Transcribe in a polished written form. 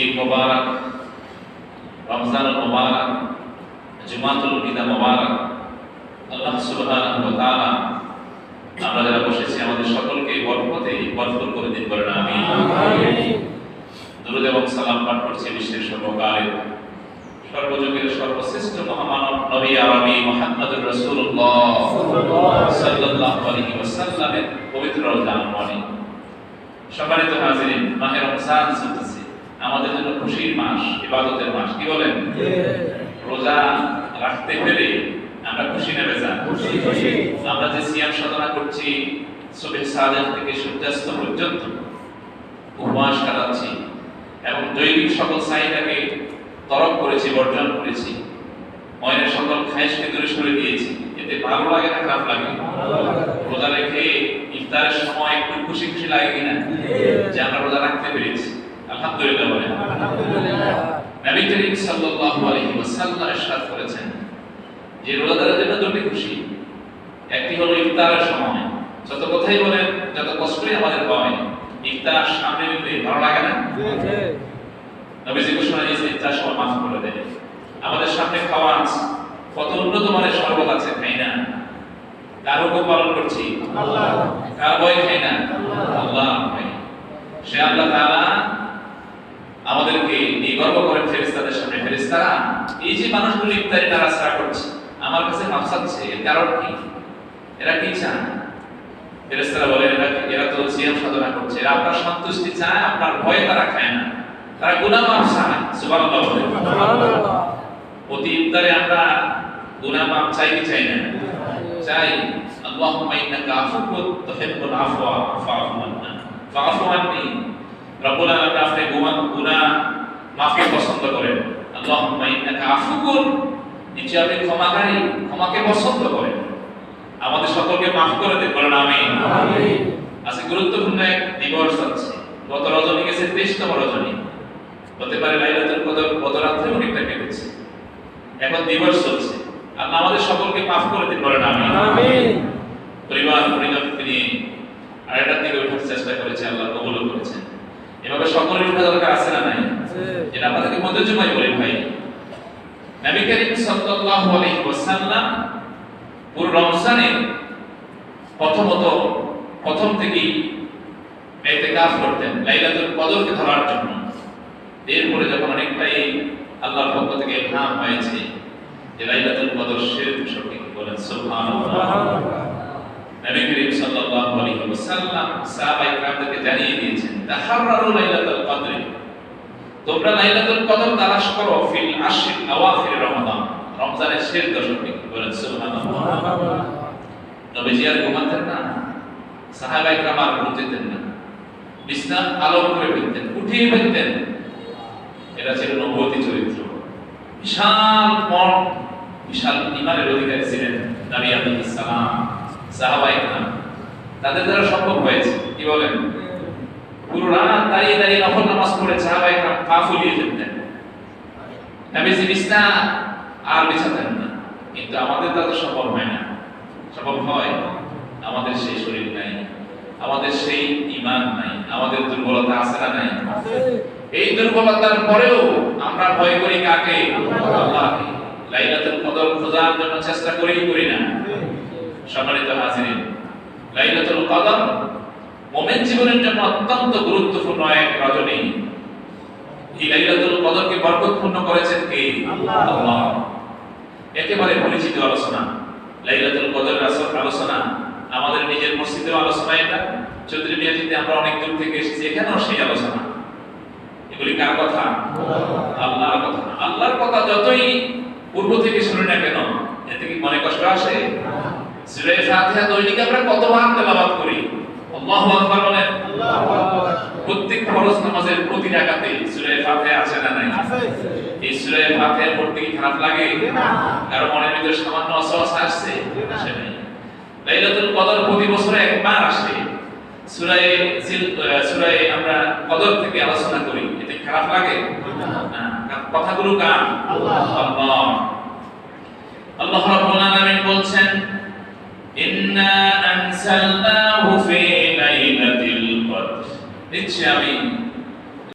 ঈদ মোবারক, রমজান মোবারক, জুমাতুল ঈদ মোবারক। আল্লাহ সুবহানাহু ওয়া তাআলা আমরা যারা বসেছি আমাদের সকলকে বরকতে বরকত করে দিন, বলেন আমিন। দুরূদ এবং সালাম পাঠ করছি বিশ্বের সর্বকালের সর্বযুগের সর্বশ্রেষ্ঠ মহামানব নবী আরবি মুহাম্মদুর রাসূলুল্লাহ সাল্লাল্লাহু আলাইহি ওয়াসাল্লামের পবিত্র রমজান মাস। সম্মানিত হাজিরিন, মাহে রমজান চলতেছে, আমাদের জন্য খুশির মাস, ইবাদতের মাস। কি বলেন? রোজা রাখতে পেরে আমরা খুশি না বেজার? খুশি। আমরা যে সিয়াম সাধনা করছি সুবহ সাদেক থেকে সূর্যাস্ত পর্যন্ত উপবাস কাটাচ্ছি এবং জৈবিক সকল চাহিদাকে তরক করেছি, বর্জন করেছি, মনের সকল খায়েশকে দূরে সরে দিয়েছি, এতে ভালো লাগে না খারাপ লাগে? রোজা রেখে ইফতারের সময় একটু খুশি খুশি লাগে কিনা যে আমরা রোজা রাখতে পেরেছি? আলহামদুলিল্লাহ বলেন। নবী করিম সাল্লাল্লাহু আলাইহি ওয়াসাল্লাম ইরশাদ করেছেন যে রোজাদারের জন্য দুটি খুশি, একটি হলো ইফতারের সময়। যত কথাই বলেন, যত কষ্টই আমাদের হয়, ইফতার সামনে নিলে ভালো লাগে না? নবীজি ঘোষণা দিয়েছেন ইফতার সময় মাফ করে দেয়। আমাদের সামনে খাওয়া আছে, কত উন্নত মানের শরবত আছে, খাই না? কার হুকুম পালন করছি? আল্লাহ। কার ভয় খাই না? আল্লাহ ভয়। সে আল্লাহ তাআলা আমাদেরকে গর্ব করেন ফেরেশতাদের সামনে, ফেরেশতারা এই যে মানুষগুলো ইফতারি নারাজরা করছে, আমার কাছে মাফ চাচ্ছে, এর কারণ কি? এরা কি চায়? ফেরেশতারা বলেন এরা তো সিয়াম সাধনা করছে, এরা আপনার সন্তুষ্টি চায়, আপনার ভয়ে তারা খায় না, তারা গুনাহ মাফ চায়। সুবহানাল্লাহ বলেন। সুবহানাল্লাহ। প্রতি ইফতারে আমরা গুনাহ মাফ চাই কি চাই না? চাই। আল্লাহুম্মা ইন্নাকা আফুউন তুহিব্বুল আফওয়া ফা'ফু আন্না ফা'ফু আন্নি। রব্বুল আলামিন আপনি গুনাহ মাফকে পছন্দ করেন। আল্লাহুম্মা ইন্নাকা আফুউন, নিশ্চয় আপনি ক্ষমাকারী, ক্ষমাকে পছন্দ করেন। আমাদের সকলকে মাফ করে দিন, বলেন আমিন। আমিন। আজকে গুরুত্বপূর্ণ এক দিবস আছে। গত রজনী গেছে 23তম রজনী, হতে পারে লাইলাতুল কদর গত রাতে অনেকটা কেটেছে, এখন দিবস চলছে। আল্লাহ আমাদের সকলকে মাফ করে দিন, বলেন আমিন। আমিন। পরিবার পরিজনকে নিয়ে আরেকটার দিকে ওঠার চেষ্টা করেছে, আল্লাহ কবুল করেছেন। এভাবে সকলের উঠা দরকার আছে না নাই? এটা আপনাদেরকে মধ্যে জমাই বলি ভাই। নবী করিম সাল্লাল্লাহু আলাইহি ওয়াসাল্লাম পুরো রমজানে প্রথম থেকেই ইতিকাফ করতেন লাইলাতুল কদরকে ধরার জন্য। এরপরে যখন অনেকটাই আল্লাহর পক্ষ থেকে ইলহাম হয়েছে যে লাইলাতুল কদর শেষ সঠিক বলেন সুবহানাল্লাহ, নবী করিম সাল্লাল্লাহু আলাইহি ওয়াসাল্লাম সাহাবায়ে কেরামদেরকে জানিয়ে দিয়েছেন তাহাররু লাইলাতুল কদর, তোমরা লাইলাতুল কদর তালাশ করো ফিল আশরিল আওয়াখির রমাদান, রমজানের শেষ দশকে, বলেন সুবহানাল্লাহ। নবীজি আর ঘুমাতেন না, সাহাবায়ে কেরাম আর ঘুমতেন না, বিছানা আলো করে ফেলতেন, উঠিয়ে ফেলতেন। এরা ছিল নবুয়তী চরিত্র, বিশাল মন, বিশাল ঈমানের অধিকারী ছিলেন নবী আলাইহিস সালাম। সাহাবায়ে কেরাম তাদের দ্বারা সম্ভব হয়েছে। কি বলেন? পুরো রাত দাঁড়িয়ে দাঁড়িয়ে নফল নামাজ পড়ে সাহাবায়ে কেরাম পা ফুলিয়ে ফেলতেন। নবীজি বিছানা আর বিছাতেন না, কিন্তু আমাদের দ্বারা সম্ভব হয় না। সম্ভব হয়? আমাদের সেই শরীর নাই, আমাদের সেই ঈমান নাই, আমাদের দুর্বলতা আছে না নাই? এই দুর্বলতার পরেও আমরা ভয় করি কাকে? আল্লাহকে। লাইলাতুল কদর খোঁজার জন্য চেষ্টা করি না? সম্মানিত হাজিরিন, লাইলাতুল কদর মুমিন জীবনের জন্য অত্যন্ত গুরুত্বপূর্ণ এক রজনী। এই লাইলাতুল কদরকে বরকতপূর্ণ করেছেন কে? আল্লাহ। একেবারে পরিচিত আলোচনা লাইলাতুল কদরের আলোচনা, আমাদের নিজের মসজিদেও আলোচনা। এটা চৌধুরী মিয়াজিতে আমরা অনেক দূর থেকে এসেছি, এখানেও সেই আলোচনা। এগুলি কার কথা? আল্লাহর কথা। আল্লাহর কথা যতই পূর্ব থেকে শুনি না কেন, এতে কি মনে কষ্ট আসে? সূরা ফাতিহা দৈনিক আমরা কতবার তেলাওয়াত করি? আল্লাহু আকবার বলেন। আল্লাহু আকবার। প্রত্যেক ফরজ নামাজের প্রতি রাকাতে সূরা ফাতিহা আছে না নাই? আছে। এই সূরা ফাতিহা পড়তে কি খারাপ লাগে? না। কারণ মনের ভিতরে সামান্য ওয়াসওয়াসা আসছে? আসে না। লাইলাতুল কদর প্রতি বছর একবার আসে। সূরায়ে আমরা কদর থেকে আলোচনা করি, এতে খারাপ লাগে? না। কথাগুলো কার? আল্লাহ। আল্লাহ রাব্বুল আলামিন বলছেন ইন্না আনসালনাহু ফি লাইলাতিল কদর, নিশ্চয় আমি